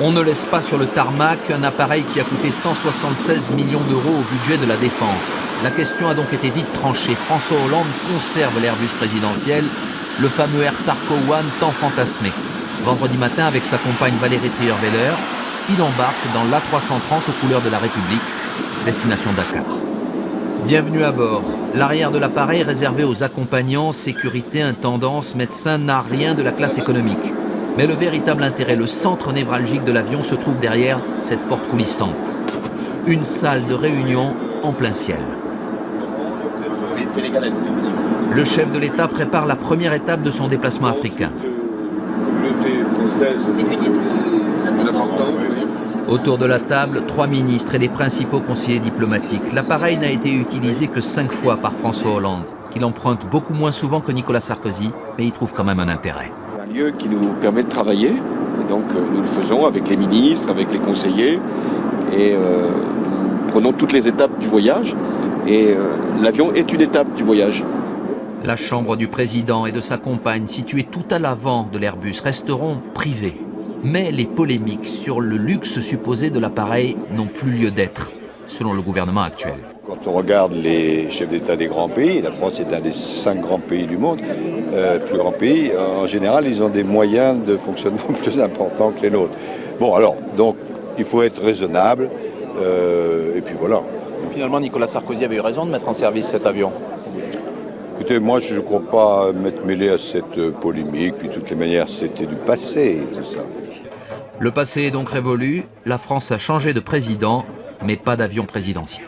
On ne laisse pas sur le tarmac un appareil qui a coûté 176 millions d'euros au budget de la défense. La question a donc été vite tranchée. François Hollande conserve l'Airbus présidentiel, le fameux Air Sarco One tant fantasmé. Vendredi matin, avec sa compagne Valérie Trierweiler, il embarque dans l'A330 aux couleurs de la République, destination Dakar. Bienvenue à bord. L'arrière de l'appareil réservé aux accompagnants, sécurité, intendance, médecins n'a rien de la classe économique. Mais le véritable intérêt, le centre névralgique de l'avion se trouve derrière cette porte coulissante. Une salle de réunion en plein ciel. Le chef de l'État prépare la première étape de son déplacement africain. Autour de la table, 3 ministres et les principaux conseillers diplomatiques. L'appareil n'a été utilisé que 5 fois par François Hollande, qu'il emprunte beaucoup moins souvent que Nicolas Sarkozy, mais il trouve quand même un intérêt. Un lieu qui nous permet de travailler, et donc nous le faisons avec les ministres, avec les conseillers, et nous prenons toutes les étapes du voyage, et l'avion est une étape du voyage. La chambre du président et de sa compagne, située tout à l'avant de l'Airbus, resteront privées. Mais les polémiques sur le luxe supposé de l'appareil n'ont plus lieu d'être, selon le gouvernement actuel. Quand on regarde les chefs d'État des grands pays, la France est un des 5 grands pays du monde, plus grands pays, en général, ils ont des moyens de fonctionnement plus importants que les nôtres. Bon, alors, donc, il faut être raisonnable, et puis voilà. Finalement, Nicolas Sarkozy avait eu raison de mettre en service cet avion. Écoutez, moi, je ne crois pas m'être mêlé à cette polémique, puis de toutes les manières, c'était du passé, tout ça. Le passé est donc révolu, la France a changé de président, mais pas d'avion présidentiel.